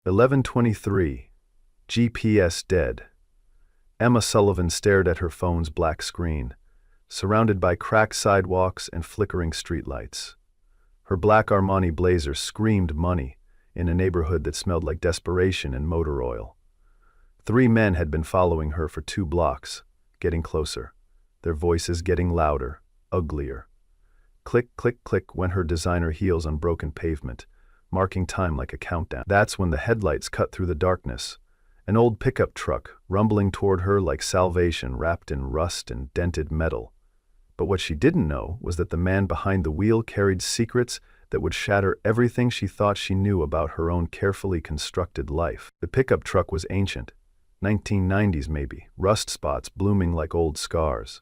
11:23. GPS dead. Emma Sullivan stared at her phone's black screen, surrounded by cracked sidewalks and flickering streetlights. Her black Armani blazer screamed money in a neighborhood that smelled like desperation and motor oil. 3 men had been following her for 2 blocks, getting closer, their voices getting louder, uglier. Click, click, click went her designer heels on broken pavement, marking time like a countdown. That's when the headlights cut through the darkness. An old pickup truck rumbling toward her like salvation wrapped in rust and dented metal. But what she didn't know was that the man behind the wheel carried secrets that would shatter everything she thought she knew about her own carefully constructed life. The pickup truck was ancient, 1990s maybe, rust spots blooming like old scars.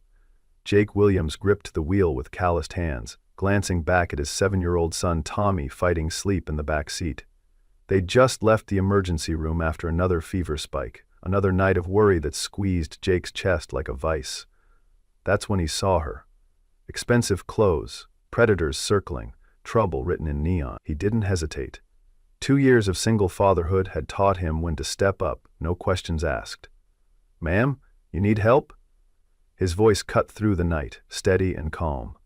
Jake Williams gripped the wheel with calloused hands, glancing back at his 7-year-old son Tommy fighting sleep in the back seat. They'd just left the emergency room after another fever spike, another night of worry that squeezed Jake's chest like a vice. That's when he saw her. Expensive clothes, predators circling, trouble written in neon. He didn't hesitate. 2 years of single fatherhood had taught him when to step up, no questions asked. "Ma'am, you need help?" His voice cut through the night, steady and calm.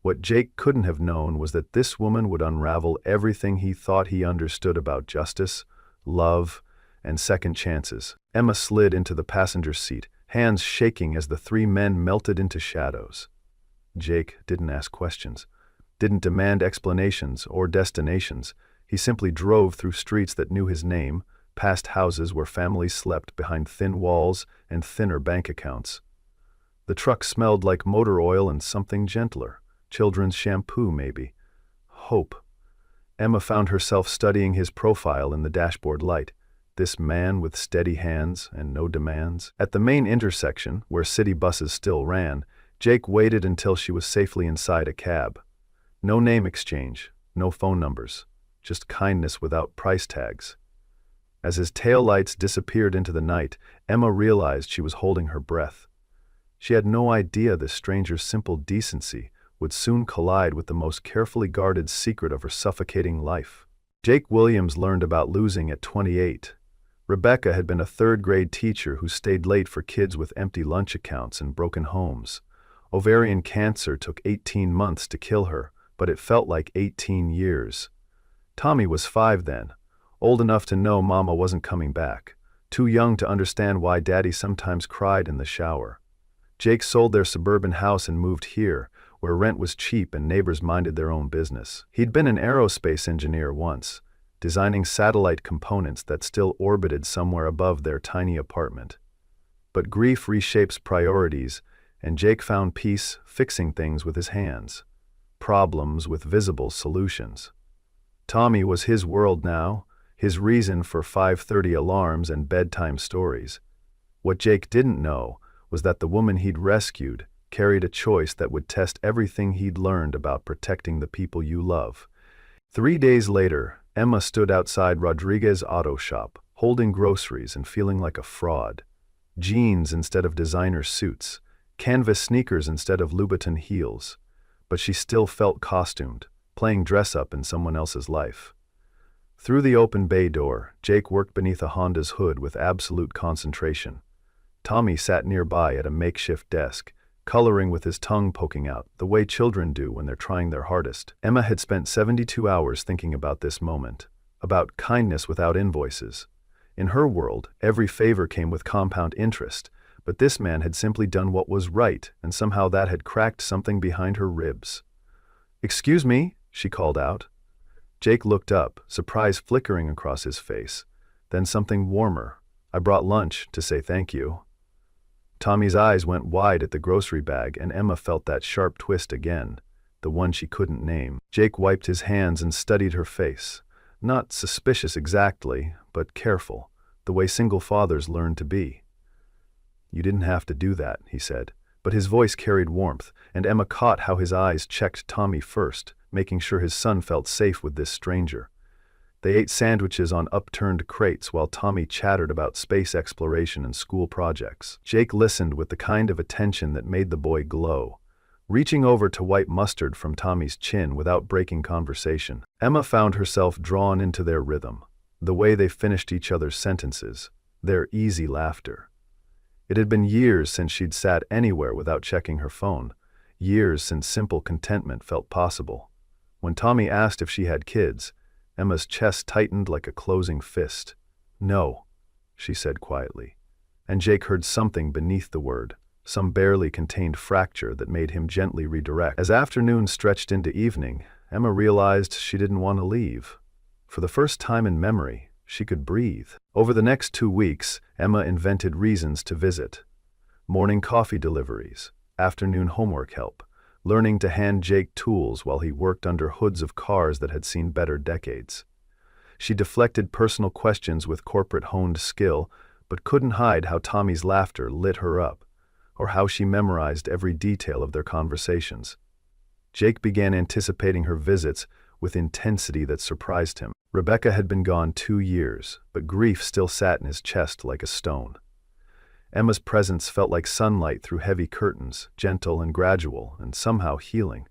What Jake couldn't have known was that this woman would unravel everything he thought he understood about justice, love, and second chances. Emma slid into the passenger seat, hands shaking as the 3 men melted into shadows. Jake didn't ask questions, didn't demand explanations or destinations. He simply drove through streets that knew his name, past houses where families slept behind thin walls and thinner bank accounts. The truck smelled like motor oil and something gentler. Children's shampoo, maybe. Hope. Emma found herself studying his profile in the dashboard light. This man with steady hands and no demands. At the main intersection, where city buses still ran, Jake waited until she was safely inside a cab. No name exchange, no phone numbers, just kindness without price tags. As his taillights disappeared into the night, Emma realized she was holding her breath. She had no idea this stranger's simple decency would soon collide with the most carefully guarded secret of her suffocating life. Jake Williams learned about losing at 28. Rebecca had been a 3rd-grade teacher who stayed late for kids with empty lunch accounts and broken homes. Ovarian cancer took 18 months to kill her, but it felt like 18 years. Tommy was 5 then, old enough to know Mama wasn't coming back, too young to understand why Daddy sometimes cried in the shower. Jake sold their suburban house and moved here, where rent was cheap and neighbors minded their own business. He'd been an aerospace engineer once, designing satellite components that still orbited somewhere above their tiny apartment. But grief reshapes priorities, and Jake found peace fixing things with his hands, problems with visible solutions. Tommy was his world now, his reason for 5:30 alarms and bedtime stories. What Jake didn't know was that the woman he'd rescued carried a choice that would test everything he'd learned about protecting the people you love. 3 days later, Emma stood outside Rodriguez's auto shop, holding groceries and feeling like a fraud. Jeans instead of designer suits, canvas sneakers instead of Louboutin heels. But she still felt costumed, playing dress-up in someone else's life. Through the open bay door, Jake worked beneath a Honda's hood with absolute concentration. Tommy sat nearby at a makeshift desk, coloring with his tongue poking out, the way children do when they're trying their hardest. Emma had spent 72 hours thinking about this moment, about kindness without invoices. In her world, every favor came with compound interest, but this man had simply done what was right, and somehow that had cracked something behind her ribs. "Excuse me," she called out. Jake looked up, surprise flickering across his face. Then something warmer. "I brought lunch to say thank you." Tommy's eyes went wide at the grocery bag, and Emma felt that sharp twist again, the one she couldn't name. Jake wiped his hands and studied her face. Not suspicious exactly, but careful, the way single fathers learn to be. "You didn't have to do that," he said, but his voice carried warmth, and Emma caught how his eyes checked Tommy first, making sure his son felt safe with this stranger. They ate sandwiches on upturned crates while Tommy chattered about space exploration and school projects. Jake listened with the kind of attention that made the boy glow, reaching over to wipe mustard from Tommy's chin without breaking conversation. Emma found herself drawn into their rhythm. the way they finished each other's sentences, their easy laughter. It had been years since she'd sat anywhere without checking her phone, years since simple contentment felt possible. When Tommy asked if she had kids, Emma's chest tightened like a closing fist. "No," she said quietly. And Jake heard something beneath the word, some barely contained fracture that made him gently redirect. As afternoon stretched into evening, Emma realized she didn't want to leave. For the first time in memory, she could breathe. Over the next 2 weeks, Emma invented reasons to visit. Morning coffee deliveries, afternoon homework help, learning to hand Jake tools while he worked under hoods of cars that had seen better decades. She deflected personal questions with corporate-honed skill, but couldn't hide how Tommy's laughter lit her up, or how she memorized every detail of their conversations. Jake began anticipating her visits with intensity that surprised him. Rebecca had been gone 2 years, but grief still sat in his chest like a stone. Emma's presence felt like sunlight through heavy curtains, gentle and gradual, and somehow healing.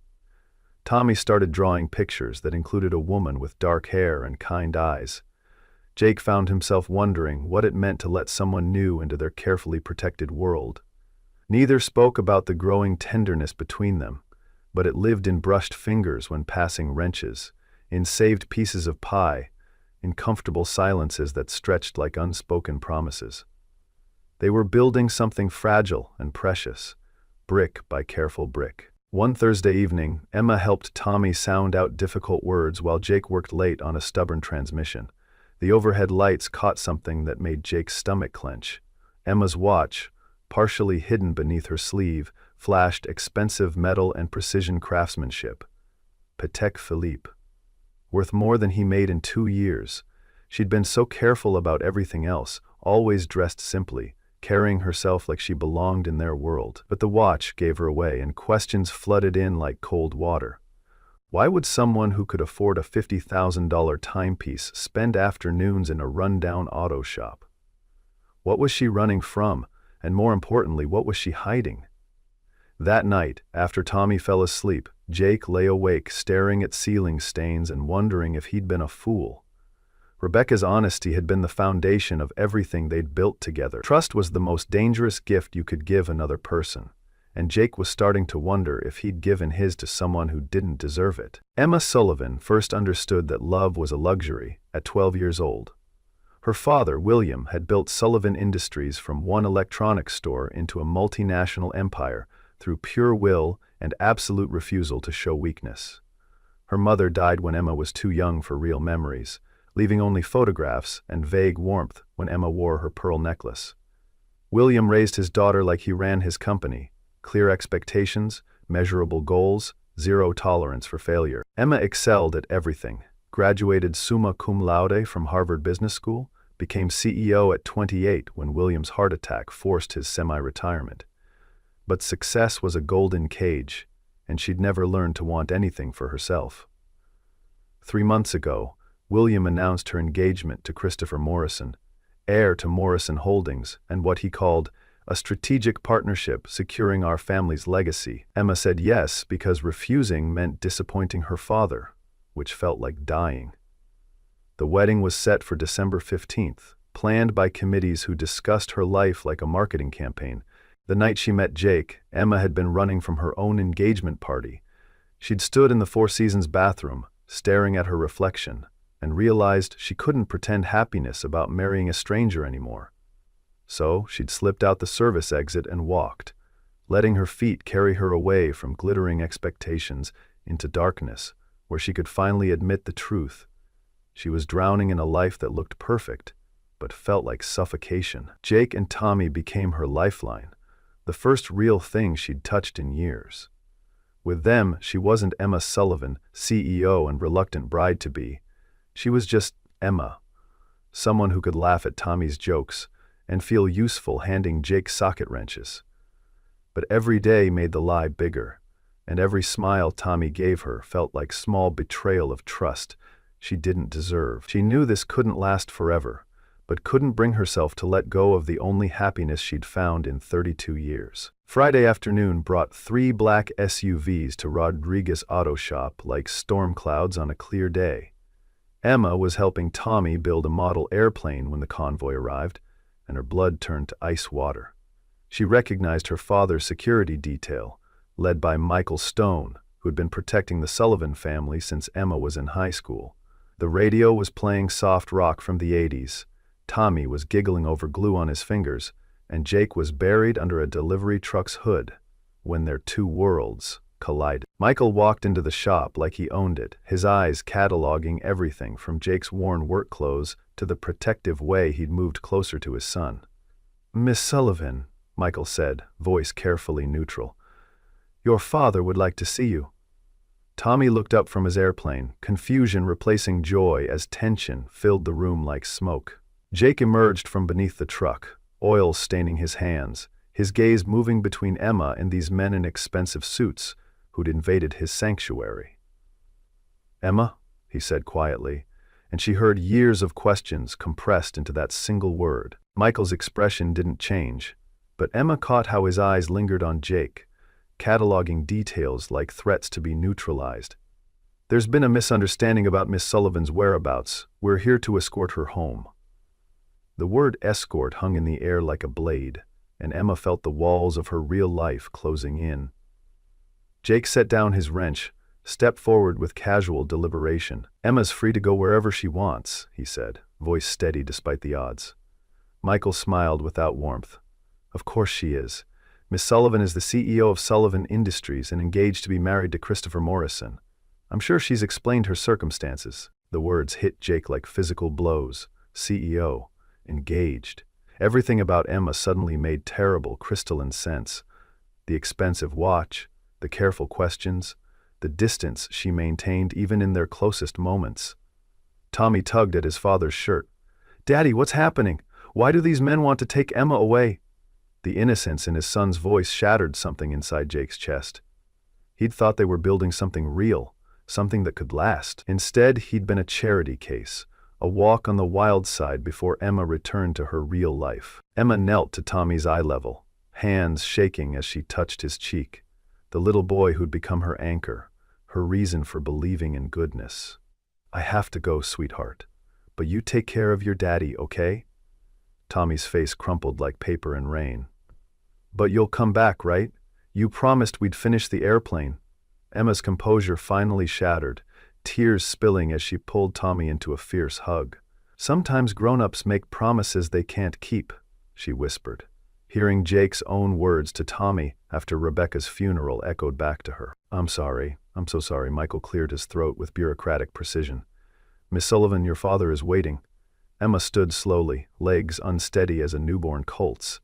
Tommy started drawing pictures that included a woman with dark hair and kind eyes. Jake found himself wondering what it meant to let someone new into their carefully protected world. Neither spoke about the growing tenderness between them, but it lived in brushed fingers when passing wrenches, in saved pieces of pie, in comfortable silences that stretched like unspoken promises. They were building something fragile and precious, brick by careful brick. One Thursday evening, Emma helped Tommy sound out difficult words while Jake worked late on a stubborn transmission. The overhead lights caught something that made Jake's stomach clench. Emma's watch, partially hidden beneath her sleeve, flashed expensive metal and precision craftsmanship. Patek Philippe. Worth more than he made in 2 years. She'd been so careful about everything else, always dressed simply, carrying herself like she belonged in their world. But the watch gave her away, and questions flooded in like cold water. Why would someone who could afford a $50,000 timepiece spend afternoons in a rundown auto shop? What was she running from, and more importantly, what was she hiding? That night, after Tommy fell asleep, Jake lay awake staring at ceiling stains and wondering if he'd been a fool. Rebecca's honesty had been the foundation of everything they'd built together. Trust was the most dangerous gift you could give another person, and Jake was starting to wonder if he'd given his to someone who didn't deserve it. Emma Sullivan first understood that love was a luxury at 12 years old. Her father, William, had built Sullivan Industries from one electronics store into a multinational empire through pure will and absolute refusal to show weakness. Her mother died when Emma was too young for real memories, leaving only photographs and vague warmth when Emma wore her pearl necklace. William raised his daughter like he ran his company: clear expectations, measurable goals, zero tolerance for failure. Emma excelled at everything, graduated summa cum laude from Harvard Business School, became CEO at 28 when William's heart attack forced his semi-retirement. But success was a golden cage, and she'd never learned to want anything for herself. 3 months ago, William announced her engagement to Christopher Morrison, heir to Morrison Holdings, and what he called a strategic partnership securing our family's legacy. Emma said yes because refusing meant disappointing her father, which felt like dying. The wedding was set for December 15th, planned by committees who discussed her life like a marketing campaign. The night she met Jake, Emma had been running from her own engagement party. She'd stood in the Four Seasons bathroom, staring at her reflection, and realized she couldn't pretend happiness about marrying a stranger anymore. So she'd slipped out the service exit and walked, letting her feet carry her away from glittering expectations into darkness, where she could finally admit the truth. She was drowning in a life that looked perfect, but felt like suffocation. Jake and Tommy became her lifeline, the first real thing she'd touched in years. With them, she wasn't Emma Sullivan, CEO and reluctant bride-to-be. She was just Emma, someone who could laugh at Tommy's jokes and feel useful handing Jake socket wrenches. But every day made the lie bigger, and every smile Tommy gave her felt like small betrayal of trust she didn't deserve. She knew this couldn't last forever, but couldn't bring herself to let go of the only happiness she'd found in 32 years. Friday afternoon brought 3 black SUVs to Rodriguez Auto Shop like storm clouds on a clear day. Emma was helping Tommy build a model airplane when the convoy arrived, and her blood turned to ice water. She recognized her father's security detail, led by Michael Stone, who had been protecting the Sullivan family since Emma was in high school. The radio was playing soft rock from the 80s. Tommy was giggling over glue on his fingers, and Jake was buried under a delivery truck's hood when their two worlds collided. Michael walked into the shop like he owned it, his eyes cataloging everything from Jake's worn work clothes to the protective way he'd moved closer to his son. "Miss Sullivan," Michael said, voice carefully neutral. "Your father would like to see you." Tommy looked up from his airplane, confusion replacing joy as tension filled the room like smoke. Jake emerged from beneath the truck, oil staining his hands, his gaze moving between Emma and these men in expensive suits who'd invaded his sanctuary. "Emma," he said quietly, and she heard years of questions compressed into that single word. Michael's expression didn't change, but Emma caught how his eyes lingered on Jake, cataloging details like threats to be neutralized. "There's been a misunderstanding about Miss Sullivan's whereabouts. We're here to escort her home." The word escort hung in the air like a blade, and Emma felt the walls of her real life closing in. Jake set down his wrench, stepped forward with casual deliberation. "Emma's free to go wherever she wants," he said, voice steady despite the odds. Michael smiled without warmth. "Of course she is. Miss Sullivan is the CEO of Sullivan Industries and engaged to be married to Christopher Morrison. I'm sure she's explained her circumstances." The words hit Jake like physical blows. CEO. Engaged. Everything about Emma suddenly made terrible, crystalline sense. The expensive watch, the careful questions, the distance she maintained even in their closest moments. Tommy tugged at his father's shirt. "Daddy, what's happening? Why do these men want to take Emma away?" The innocence in his son's voice shattered something inside Jake's chest. He'd thought they were building something real, something that could last. Instead, he'd been a charity case, a walk on the wild side before Emma returned to her real life. Emma knelt to Tommy's eye level, hands shaking as she touched his cheek, the little boy who'd become her anchor, her reason for believing in goodness. "I have to go, sweetheart, but you take care of your daddy, okay?" Tommy's face crumpled like paper in rain. "But you'll come back, right? You promised we'd finish the airplane." Emma's composure finally shattered, tears spilling as she pulled Tommy into a fierce hug. "Sometimes grown-ups make promises they can't keep," she whispered, hearing Jake's own words to Tommy after Rebecca's funeral echoed back to her. I'm so sorry," Michael cleared his throat with bureaucratic precision. "Miss Sullivan, your father is waiting." Emma stood slowly, legs unsteady as a newborn colt's.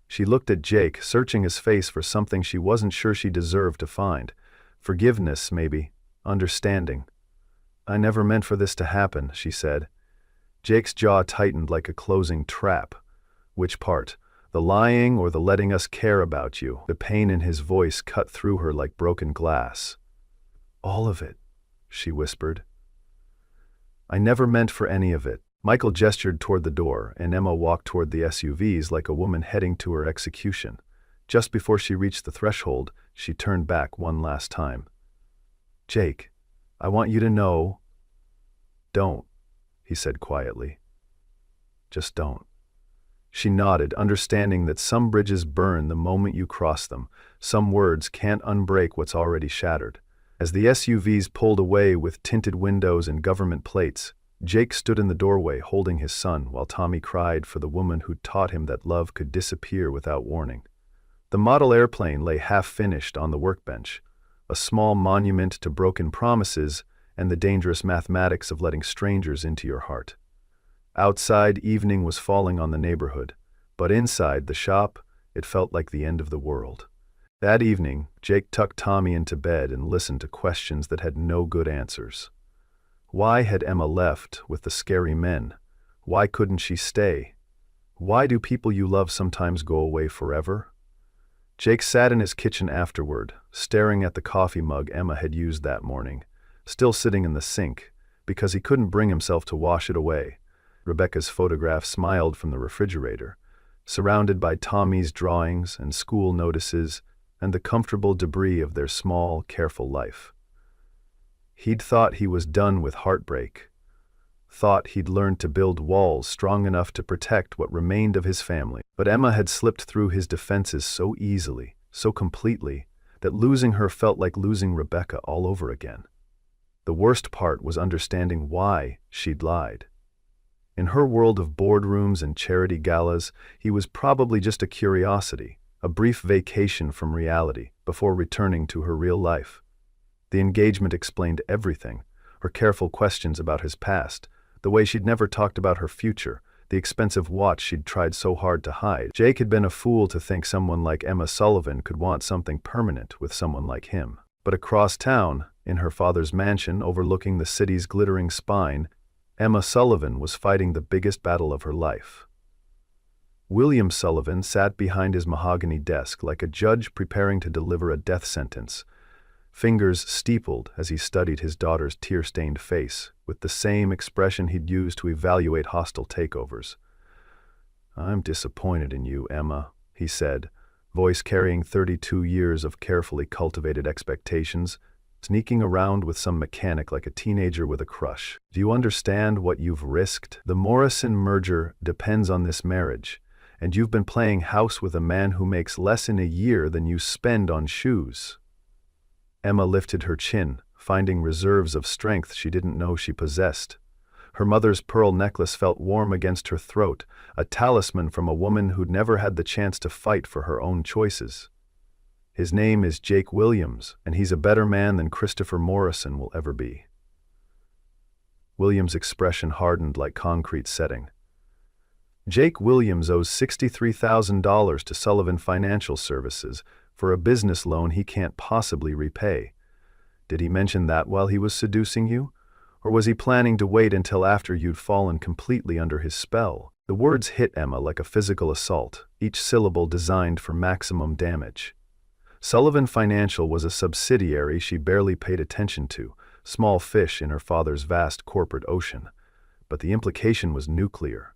She looked at Jake, searching his face for something she wasn't sure she deserved to find. Forgiveness, maybe. Understanding. "I never meant for this to happen," she said. Jake's jaw tightened like a closing trap. "Which part? The lying or the letting us care about you?" The pain in his voice cut through her like broken glass. "All of it," she whispered. "I never meant for any of it." Michael gestured toward the door, and Emma walked toward the SUVs like a woman heading to her execution. Just before she reached the threshold, she turned back one last time. "Jake, I want you to know—" "Don't," he said quietly. "Just don't." She nodded, understanding that some bridges burn the moment you cross them. Some words can't unbreak what's already shattered. As the SUVs pulled away with tinted windows and government plates, Jake stood in the doorway holding his son while Tommy cried for the woman who'd taught him that love could disappear without warning. The model airplane lay half-finished on the workbench, a small monument to broken promises and the dangerous mathematics of letting strangers into your heart. Outside, evening was falling on the neighborhood, but inside the shop, it felt like the end of the world. That evening, Jake tucked Tommy into bed and listened to questions that had no good answers. Why had Emma left with the scary men? Why couldn't she stay? Why do people you love sometimes go away forever? Jake sat in his kitchen afterward, staring at the coffee mug Emma had used that morning, still sitting in the sink, because he couldn't bring himself to wash it away. Rebecca's photograph smiled from the refrigerator, surrounded by Tommy's drawings and school notices and the comfortable debris of their small, careful life. He'd thought he was done with heartbreak, thought he'd learned to build walls strong enough to protect what remained of his family. But Emma had slipped through his defenses so easily, so completely, that losing her felt like losing Rebecca all over again. The worst part was understanding why she'd lied. In her world of boardrooms and charity galas, he was probably just a curiosity, a brief vacation from reality before returning to her real life. The engagement explained everything: her careful questions about his past, the way she'd never talked about her future, the expensive watch she'd tried so hard to hide. Jake had been a fool to think someone like Emma Sullivan could want something permanent with someone like him. But across town, in her father's mansion overlooking the city's glittering spine, Emma Sullivan was fighting the biggest battle of her life. William Sullivan sat behind his mahogany desk like a judge preparing to deliver a death sentence, fingers steepled as he studied his daughter's tear-stained face with the same expression he'd used to evaluate hostile takeovers. "I'm disappointed in you, Emma," he said, voice carrying 32 years of carefully cultivated expectations, sneaking around with some mechanic like a teenager with a crush. "Do you understand what you've risked? The Morrison merger depends on this marriage, and you've been playing house with a man who makes less in a year than you spend on shoes." Emma lifted her chin, finding reserves of strength she didn't know she possessed. Her mother's pearl necklace felt warm against her throat, a talisman from a woman who'd never had the chance to fight for her own choices. "His name is Jake Williams, and he's a better man than Christopher Morrison will ever be." Williams' expression hardened like concrete setting. Jake Williams owes $63,000 to Sullivan Financial Services for a business loan he can't possibly repay. Did he mention that while he was seducing you? Or was he planning to wait until after you'd fallen completely under his spell? The words hit Emma like a physical assault, each syllable designed for maximum damage. Sullivan Financial was a subsidiary she barely paid attention to, small fish in her father's vast corporate ocean. But the implication was nuclear.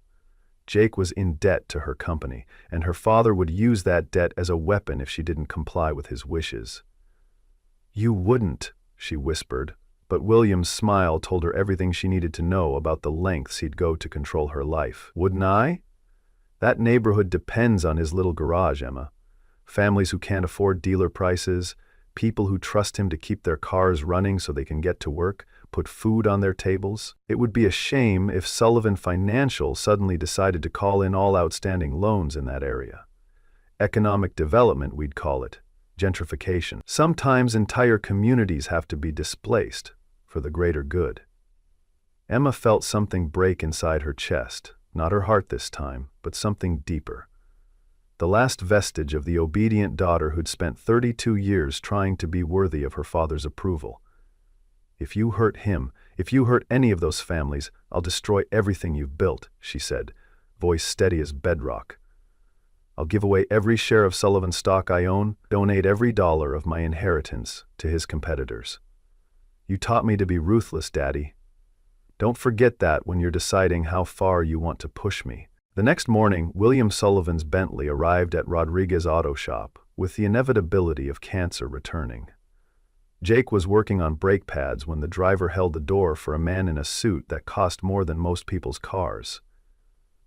Jake was in debt to her company, and her father would use that debt as a weapon if she didn't comply with his wishes. "You wouldn't," she whispered, but William's smile told her everything she needed to know about the lengths he'd go to control her life. "Wouldn't I? That neighborhood depends on his little garage, Emma. Families who can't afford dealer prices, people who trust him to keep their cars running so they can get to work, put food on their tables. It would be a shame if Sullivan Financial suddenly decided to call in all outstanding loans in that area. Economic development, we'd call it. Gentrification. Sometimes entire communities have to be displaced for the greater good." Emma felt something break inside her chest, not her heart this time, but something deeper. The last vestige of the obedient daughter who'd spent 32 years trying to be worthy of her father's approval. "If you hurt him, if you hurt any of those families, I'll destroy everything you've built," she said, voice steady as bedrock. "I'll give away every share of Sullivan stock I own, donate every dollar of my inheritance to his competitors. You taught me to be ruthless, Daddy. Don't forget that when you're deciding how far you want to push me." The next morning, William Sullivan's Bentley arrived at Rodriguez Auto Shop, with the inevitability of cancer returning. Jake was working on brake pads when the driver held the door for a man in a suit that cost more than most people's cars.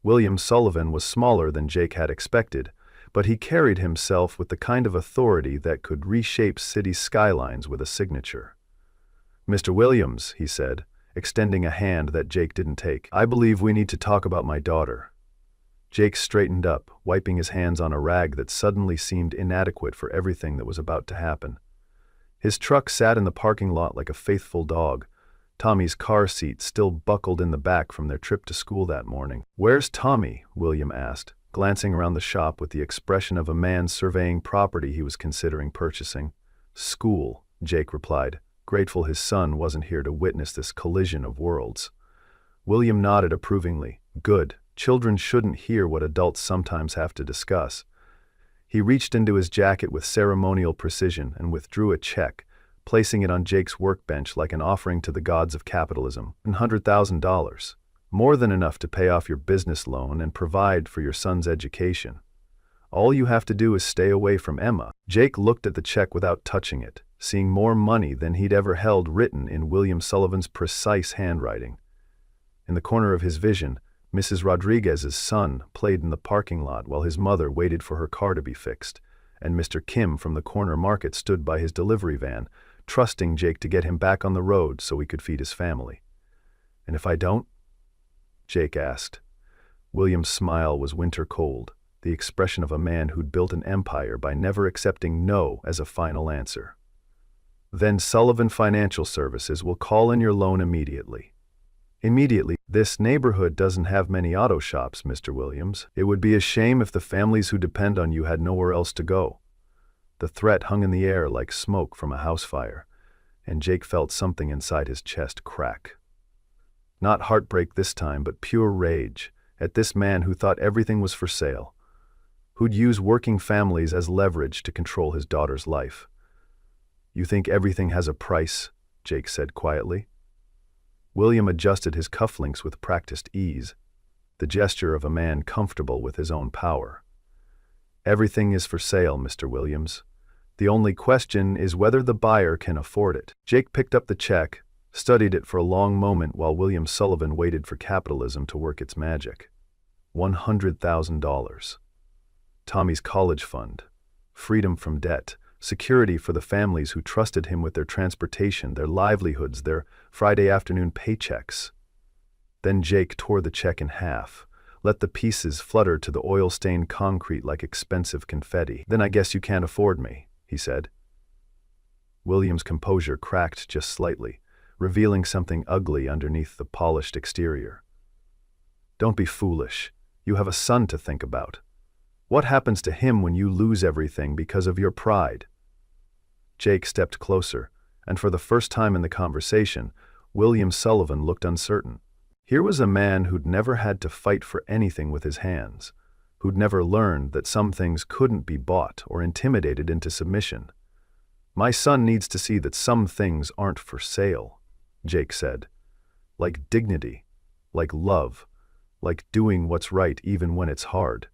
William Sullivan was smaller than Jake had expected, but he carried himself with the kind of authority that could reshape city skylines with a signature. "Mr. Williams," he said, extending a hand that Jake didn't take, "I believe we need to talk about my daughter." Jake straightened up, wiping his hands on a rag that suddenly seemed inadequate for everything that was about to happen. His truck sat in the parking lot like a faithful dog, Tommy's car seat still buckled in the back from their trip to school that morning. "Where's Tommy?" William asked, glancing around the shop with the expression of a man surveying property he was considering purchasing. "School," Jake replied, grateful his son wasn't here to witness this collision of worlds. William nodded approvingly. "Good. Children shouldn't hear what adults sometimes have to discuss." He reached into his jacket with ceremonial precision and withdrew a check, placing it on Jake's workbench like an offering to the gods of capitalism. $100,000. More than enough to pay off your business loan and provide for your son's education. All you have to do is stay away from Emma. Jake looked at the check without touching it, seeing more money than he'd ever held written in William Sullivan's precise handwriting. In the corner of his vision, Mrs. Rodriguez's son played in the parking lot while his mother waited for her car to be fixed, and Mr. Kim from the corner market stood by his delivery van, trusting Jake to get him back on the road so he could feed his family. "And if I don't?" Jake asked. William's smile was winter cold, the expression of a man who'd built an empire by never accepting no as a final answer. "Then Sullivan Financial Services will call in your loan immediately." "Immediately? This neighborhood doesn't have many auto shops, Mr. Williams. It would be a shame if the families who depend on you had nowhere else to go." The threat hung in the air like smoke from a house fire, and Jake felt something inside his chest crack. Not heartbreak this time, but pure rage at this man who thought everything was for sale, who'd use working families as leverage to control his daughter's life. "You think everything has a price?" Jake said quietly. William adjusted his cufflinks with practiced ease, the gesture of a man comfortable with his own power. "Everything is for sale, Mr. Williams. The only question is whether the buyer can afford it." Jake picked up the check, studied it for a long moment while William Sullivan waited for capitalism to work its magic. $100,000. Tommy's college fund. Freedom from debt. Security for the families who trusted him with their transportation, their livelihoods, their Friday afternoon paychecks. Then Jake tore the check in half, let the pieces flutter to the oil-stained concrete like expensive confetti. "Then I guess you can't afford me," he said. William's composure cracked just slightly, revealing something ugly underneath the polished exterior. "Don't be foolish. You have a son to think about. What happens to him when you lose everything because of your pride?" Jake stepped closer, and for the first time in the conversation, William Sullivan looked uncertain. Here was a man who'd never had to fight for anything with his hands, who'd never learned that some things couldn't be bought or intimidated into submission. "My son needs to see that some things aren't for sale," Jake said. "Like dignity, like love, like doing what's right even when it's hard."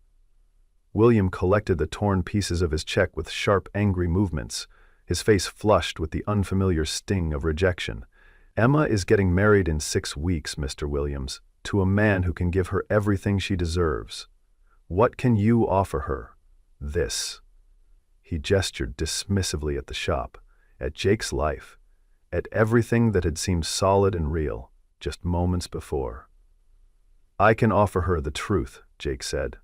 William collected the torn pieces of his check with sharp, angry movements, his face flushed with the unfamiliar sting of rejection. "Emma is getting married in 6 weeks, Mr. Williams, to a man who can give her everything she deserves. What can you offer her?" "This." He gestured dismissively at the shop, at Jake's life, at everything that had seemed solid and real just moments before. "I can offer her the truth," Jake said.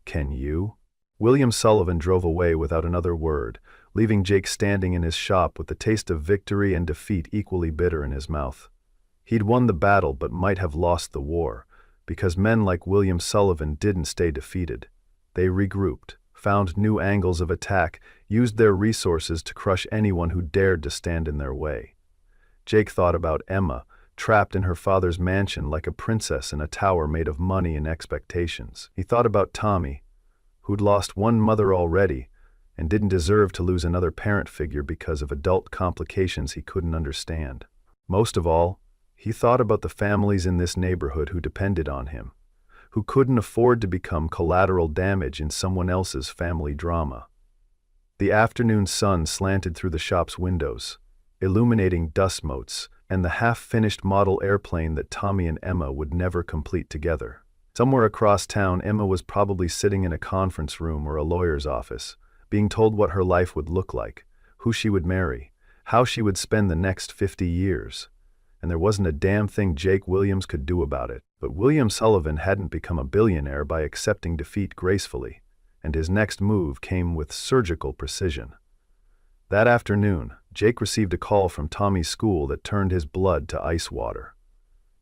"Can you?" William Sullivan drove away without another word, leaving Jake standing in his shop with the taste of victory and defeat equally bitter in his mouth. He'd won the battle but might have lost the war, because men like William Sullivan didn't stay defeated. They regrouped, found new angles of attack, used their resources to crush anyone who dared to stand in their way. Jake thought about Emma, trapped in her father's mansion like a princess in a tower made of money and expectations. He thought about Tommy, who'd lost one mother already and didn't deserve to lose another parent figure because of adult complications he couldn't understand. Most of all, he thought about the families in this neighborhood who depended on him, who couldn't afford to become collateral damage in someone else's family drama. The afternoon sun slanted through the shop's windows, illuminating dust motes and the half-finished model airplane that Tommy and Emma would never complete together. Somewhere across town, Emma was probably sitting in a conference room or a lawyer's office, being told what her life would look like, who she would marry, how she would spend the next 50 years. And there wasn't a damn thing Jake Williams could do about it. But William Sullivan hadn't become a billionaire by accepting defeat gracefully, and his next move came with surgical precision. That afternoon, Jake received a call from Tommy's school that turned his blood to ice water.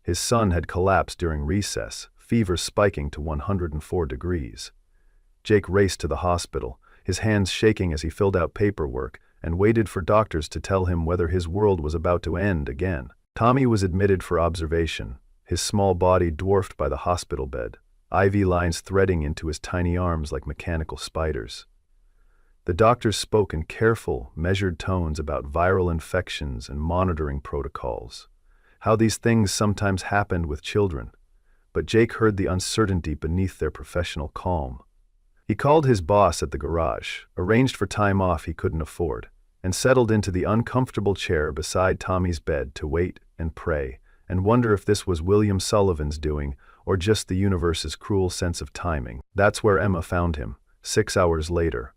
His son had collapsed during recess, fever spiking to 104 degrees. Jake raced to the hospital, his hands shaking as he filled out paperwork and waited for doctors to tell him whether his world was about to end again. Tommy was admitted for observation, his small body dwarfed by the hospital bed, IV lines threading into his tiny arms like mechanical spiders. The doctors spoke in careful, measured tones about viral infections and monitoring protocols, how these things sometimes happened with children, but Jake heard the uncertainty beneath their professional calm. He called his boss at the garage, arranged for time off he couldn't afford, and settled into the uncomfortable chair beside Tommy's bed to wait and pray and wonder if this was William Sullivan's doing or just the universe's cruel sense of timing. That's where Emma found him, 6 hours later,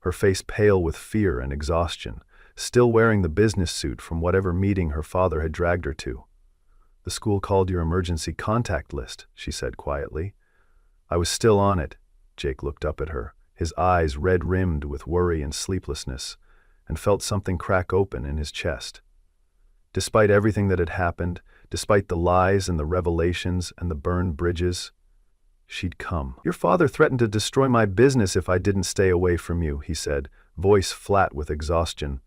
her face pale with fear and exhaustion, still wearing the business suit from whatever meeting her father had dragged her to. "The school called your emergency contact list," she said quietly. "I was still on it." Jake looked up at her, his eyes red-rimmed with worry and sleeplessness, and felt something crack open in his chest. Despite everything that had happened, despite the lies and the revelations and the burned bridges, she'd come. "Your father threatened to destroy my business if I didn't stay away from you," he said, voice flat with exhaustion.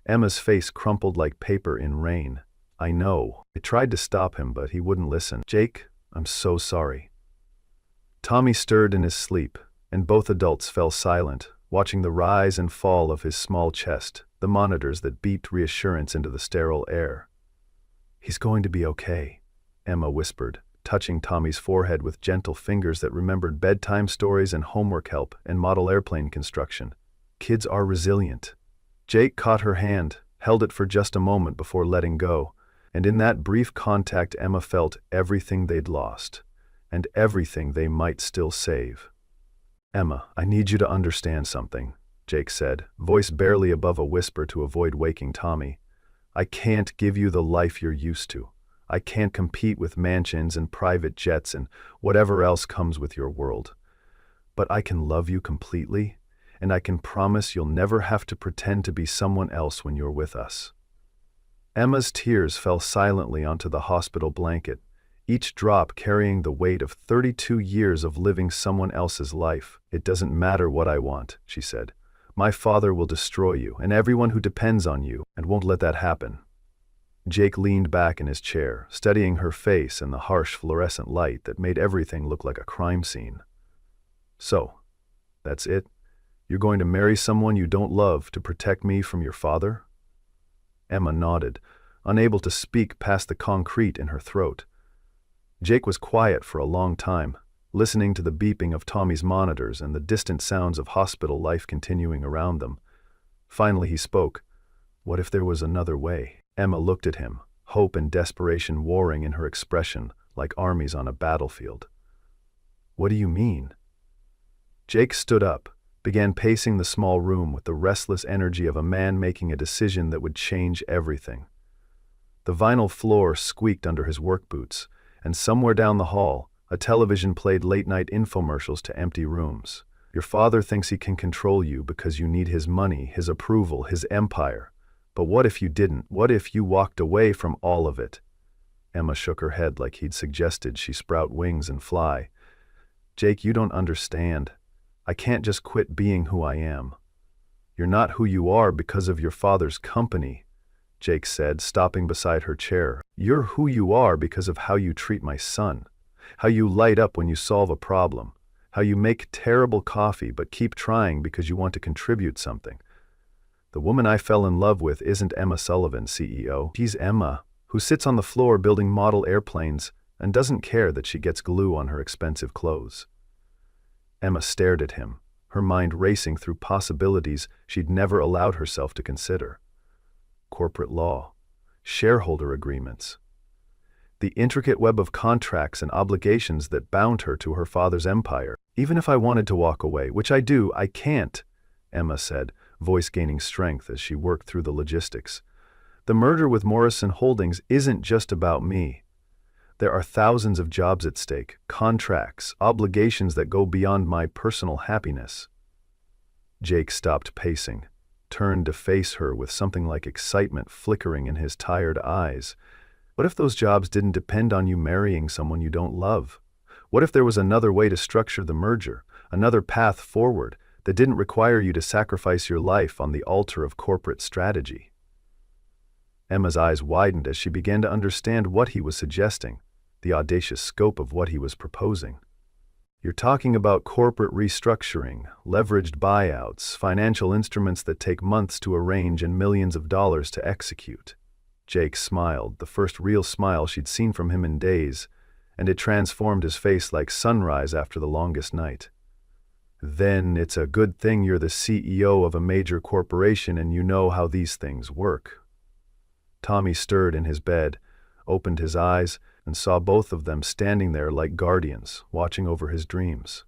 Emma's face crumpled like paper in rain. "I know." I tried to stop him, but he wouldn't listen. "Jake, I'm so sorry." Tommy stirred in his sleep, and both adults fell silent, watching the rise and fall of his small chest, the monitors that beeped reassurance into the sterile air. "He's going to be okay," Emma whispered, touching Tommy's forehead with gentle fingers that remembered bedtime stories and homework help and model airplane construction. "Kids are resilient." Jake caught her hand, held it for just a moment before letting go, and in that brief contact Emma felt everything they'd lost, and everything they might still save. "Emma, I need you to understand something," Jake said, voice barely above a whisper to avoid waking Tommy. "I can't give you the life you're used to. I can't compete with mansions and private jets and whatever else comes with your world. But I can love you completely, and I can promise you'll never have to pretend to be someone else when you're with us." Emma's tears fell silently onto the hospital blanket, each drop carrying the weight of 32 years of living someone else's life. "It doesn't matter what I want," she said. "My father will destroy you and everyone who depends on you, and won't let that happen." Jake leaned back in his chair, studying her face in the harsh fluorescent light that made everything look like a crime scene. "So, that's it? You're going to marry someone you don't love to protect me from your father?" Emma nodded, unable to speak past the concrete in her throat. Jake was quiet for a long time, listening to the beeping of Tommy's monitors and the distant sounds of hospital life continuing around them. Finally he spoke. "What if there was another way?" Emma looked at him, hope and desperation warring in her expression like armies on a battlefield. "What do you mean?" Jake stood up, began pacing the small room with the restless energy of a man making a decision that would change everything. The vinyl floor squeaked under his work boots, and somewhere down the hall, a television played late-night infomercials to empty rooms. "Your father thinks he can control you because you need his money, his approval, his empire. But what if you didn't? What if you walked away from all of it?" Emma shook her head like he'd suggested she sprout wings and fly. "Jake, you don't understand. I can't just quit being who I am." "You're not who you are because of your father's company," Jake said, stopping beside her chair. "You're who you are because of how you treat my son, how you light up when you solve a problem, how you make terrible coffee but keep trying because you want to contribute something. The woman I fell in love with isn't Emma Sullivan, CEO. She's Emma, who sits on the floor building model airplanes and doesn't care that she gets glue on her expensive clothes." Emma stared at him, her mind racing through possibilities she'd never allowed herself to consider. Corporate law, shareholder agreements, the intricate web of contracts and obligations that bound her to her father's empire. "Even if I wanted to walk away, which I do, I can't," Emma said, voice gaining strength as she worked through the logistics. "The merger with Morrison Holdings isn't just about me. There are thousands of jobs at stake, contracts, obligations that go beyond my personal happiness." Jake stopped pacing, turned to face her with something like excitement flickering in his tired eyes. "What if those jobs didn't depend on you marrying someone you don't love? What if there was another way to structure the merger, another path forward that didn't require you to sacrifice your life on the altar of corporate strategy?" Emma's eyes widened as she began to understand what he was suggesting, the audacious scope of what he was proposing. "You're talking about corporate restructuring, leveraged buyouts, financial instruments that take months to arrange and millions of dollars to execute." Jake smiled, the first real smile she'd seen from him in days, and it transformed his face like sunrise after the longest night. "Then it's a good thing you're the CEO of a major corporation and you know how these things work." Tommy stirred in his bed, opened his eyes, and saw both of them standing there like guardians, watching over his dreams.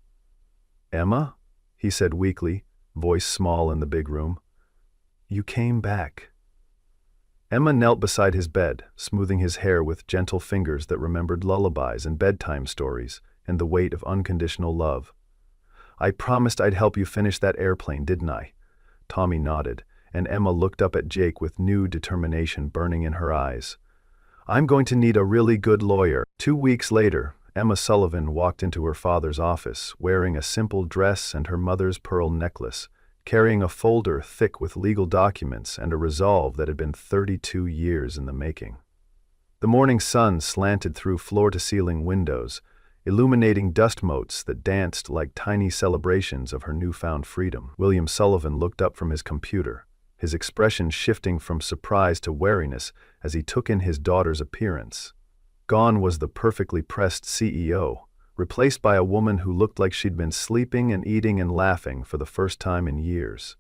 "Emma?" he said weakly, voice small in the big room. "You came back." Emma knelt beside his bed, smoothing his hair with gentle fingers that remembered lullabies and bedtime stories and the weight of unconditional love. "I promised I'd help you finish that airplane, didn't I?" Tommy nodded, and Emma looked up at Jake with new determination burning in her eyes. "I'm going to need a really good lawyer." 2 weeks later, Emma Sullivan walked into her father's office, wearing a simple dress and her mother's pearl necklace, carrying a folder thick with legal documents and a resolve that had been 32 years in the making. The morning sun slanted through floor-to-ceiling windows, illuminating dust motes that danced like tiny celebrations of her newfound freedom. William Sullivan looked up from his computer, his expression shifting from surprise to wariness as he took in his daughter's appearance. Gone was the perfectly pressed CEO, replaced by a woman who looked like she'd been sleeping and eating and laughing for the first time in years.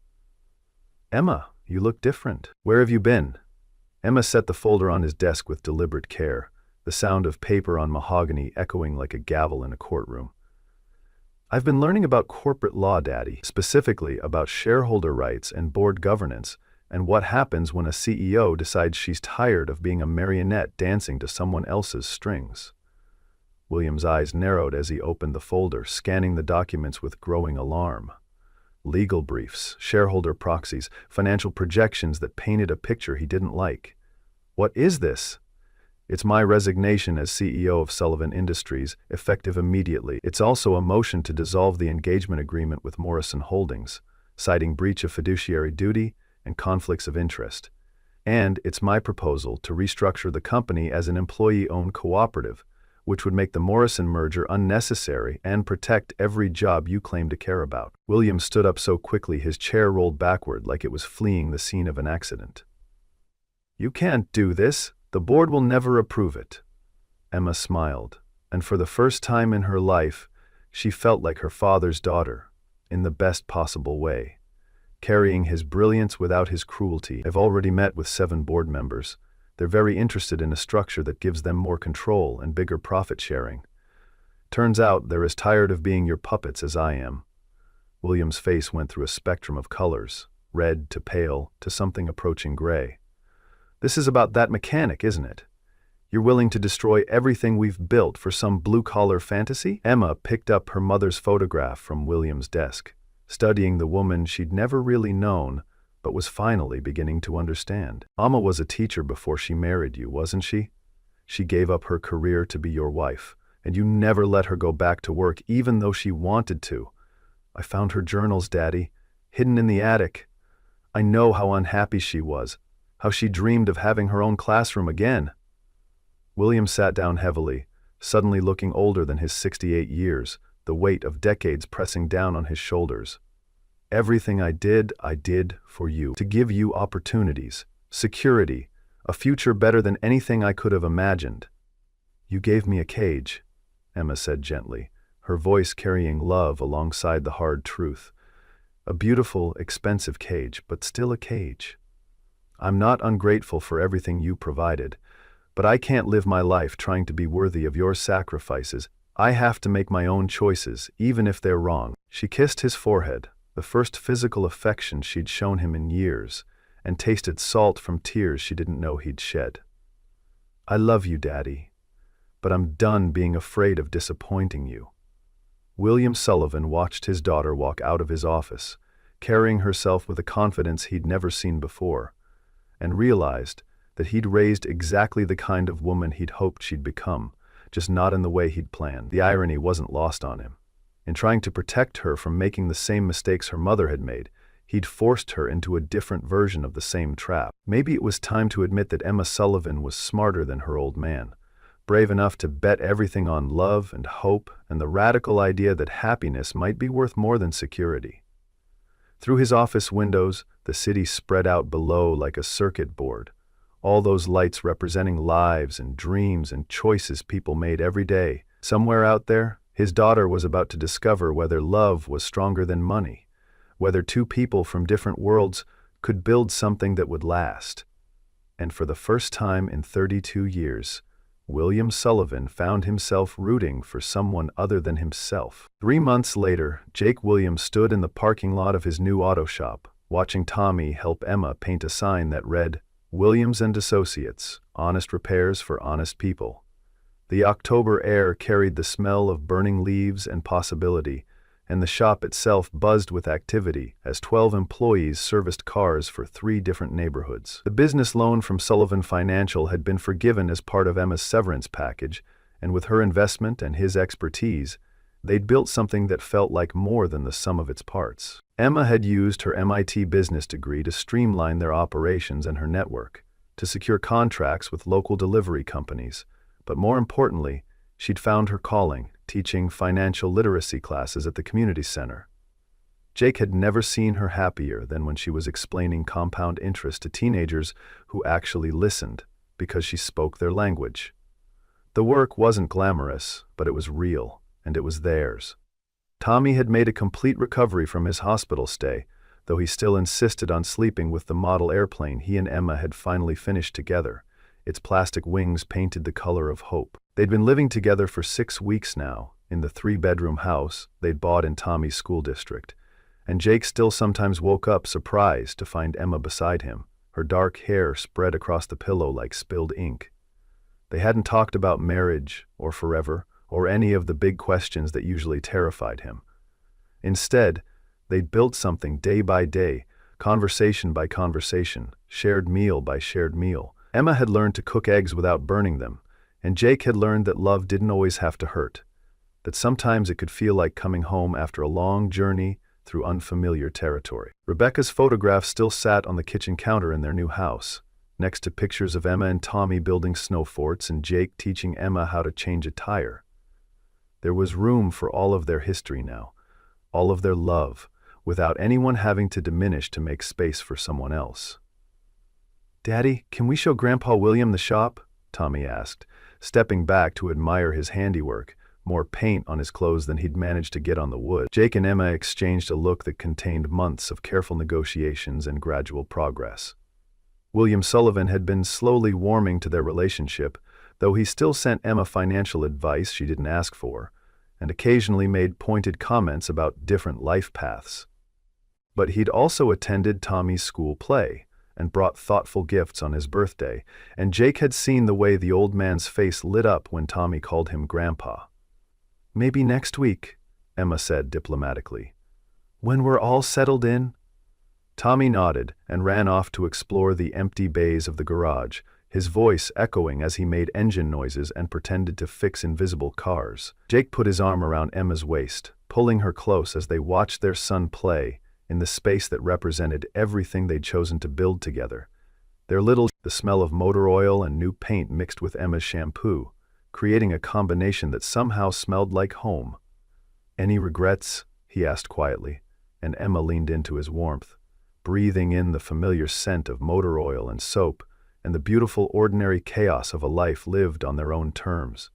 "Emma, you look different. Where have you been?" Emma set the folder on his desk with deliberate care, the sound of paper on mahogany echoing like a gavel in a courtroom. "I've been learning about corporate law, Daddy, specifically about shareholder rights and board governance, and what happens when a CEO decides she's tired of being a marionette dancing to someone else's strings." William's eyes narrowed as he opened the folder, scanning the documents with growing alarm. Legal briefs, shareholder proxies, financial projections that painted a picture he didn't like. "What is this?" "It's my resignation as CEO of Sullivan Industries, effective immediately. It's also a motion to dissolve the engagement agreement with Morrison Holdings, citing breach of fiduciary duty and conflicts of interest. And it's my proposal to restructure the company as an employee-owned cooperative, which would make the Morrison merger unnecessary and protect every job you claim to care about." William stood up so quickly his chair rolled backward like it was fleeing the scene of an accident. "You can't do this. The board will never approve it." Emma smiled, and for the first time in her life, she felt like her father's daughter, in the best possible way. Carrying his brilliance without his cruelty. "I've already met with 7 board members. They're very interested in a structure that gives them more control and bigger profit sharing. Turns out they're as tired of being your puppets as I am." William's face went through a spectrum of colors, red to pale to something approaching gray. "This is about that mechanic, isn't it? You're willing to destroy everything we've built for some blue-collar fantasy?" Emma picked up her mother's photograph from William's desk, studying the woman she'd never really known, but was finally beginning to understand. "Amma was a teacher before she married you, wasn't she? She gave up her career to be your wife, and you never let her go back to work even though she wanted to. I found her journals, Daddy, hidden in the attic. I know how unhappy she was, how she dreamed of having her own classroom again." William sat down heavily, suddenly looking older than his 68 years, the weight of decades pressing down on his shoulders. "Everything I did for you, to give you opportunities, security, a future better than anything I could have imagined. You gave me a cage," Emma said gently, her voice carrying love alongside the hard truth. "A beautiful, expensive cage, but still a cage. I'm not ungrateful for everything you provided, but I can't live my life trying to be worthy of your sacrifices. I have to make my own choices, even if they're wrong." She kissed his forehead, the first physical affection she'd shown him in years, and tasted salt from tears she didn't know he'd shed. "I love you, Daddy, but I'm done being afraid of disappointing you." William Sullivan watched his daughter walk out of his office, carrying herself with a confidence he'd never seen before, and realized that he'd raised exactly the kind of woman he'd hoped she'd become, just not in the way he'd planned. The irony wasn't lost on him. In trying to protect her from making the same mistakes her mother had made, he'd forced her into a different version of the same trap. Maybe it was time to admit that Emma Sullivan was smarter than her old man, brave enough to bet everything on love and hope and the radical idea that happiness might be worth more than security. Through his office windows, the city spread out below like a circuit board, all those lights representing lives and dreams and choices people made every day. Somewhere out there, his daughter was about to discover whether love was stronger than money, whether 2 people from different worlds could build something that would last. And for the first time in 32 years, William Sullivan found himself rooting for someone other than himself. 3 months later, Jake Williams stood in the parking lot of his new auto shop, watching Tommy help Emma paint a sign that read, "Williams and Associates, honest repairs for honest people." The October air carried the smell of burning leaves and possibility, and the shop itself buzzed with activity as 12 employees serviced cars for 3 different neighborhoods. The business loan from Sullivan Financial had been forgiven as part of Emma's severance package, and with her investment and his expertise, they'd built something that felt like more than the sum of its parts. Emma had used her MIT business degree to streamline their operations and her network, to secure contracts with local delivery companies, but more importantly, she'd found her calling, teaching financial literacy classes at the community center. Jake had never seen her happier than when she was explaining compound interest to teenagers who actually listened because she spoke their language. The work wasn't glamorous, but it was real, and it was theirs. Tommy had made a complete recovery from his hospital stay, though he still insisted on sleeping with the model airplane he and Emma had finally finished together, its plastic wings painted the color of hope. They'd been living together for 6 weeks now, in the 3-bedroom house they'd bought in Tommy's school district, and Jake still sometimes woke up surprised to find Emma beside him, her dark hair spread across the pillow like spilled ink. They hadn't talked about marriage, or forever, or any of the big questions that usually terrified him. Instead, they'd built something day by day, conversation by conversation, shared meal by shared meal. Emma had learned to cook eggs without burning them, and Jake had learned that love didn't always have to hurt, that sometimes it could feel like coming home after a long journey through unfamiliar territory. Rebecca's photograph still sat on the kitchen counter in their new house, next to pictures of Emma and Tommy building snow forts and Jake teaching Emma how to change a tire. There was room for all of their history now, all of their love, without anyone having to diminish to make space for someone else. "Daddy, can we show Grandpa William the shop?" Tommy asked, stepping back to admire his handiwork, more paint on his clothes than he'd managed to get on the wood. Jake and Emma exchanged a look that contained months of careful negotiations and gradual progress. William Sullivan had been slowly warming to their relationship, though he still sent Emma financial advice she didn't ask for, and occasionally made pointed comments about different life paths. But he'd also attended Tommy's school play, and brought thoughtful gifts on his birthday, and Jake had seen the way the old man's face lit up when Tommy called him Grandpa. "Maybe next week," Emma said diplomatically. "When we're all settled in?" Tommy nodded and ran off to explore the empty bays of the garage, his voice echoing as he made engine noises and pretended to fix invisible cars. Jake put his arm around Emma's waist, pulling her close as they watched their son play in the space that represented everything they'd chosen to build together. The smell of motor oil and new paint mixed with Emma's shampoo, creating a combination that somehow smelled like home. "Any regrets?" he asked quietly, and Emma leaned into his warmth, breathing in the familiar scent of motor oil and soap, and the beautiful ordinary chaos of a life lived on their own terms.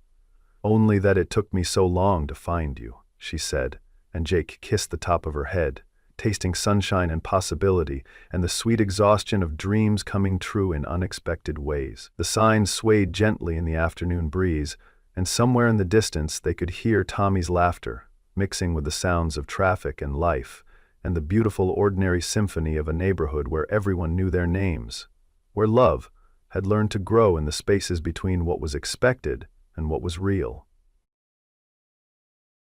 "Only that it took me so long to find you," she said, and Jake kissed the top of her head, tasting sunshine and possibility and the sweet exhaustion of dreams coming true in unexpected ways. The sign swayed gently in the afternoon breeze, and somewhere in the distance they could hear Tommy's laughter, mixing with the sounds of traffic and life, and the beautiful ordinary symphony of a neighborhood where everyone knew their names, where love had learned to grow in the spaces between what was expected and what was real.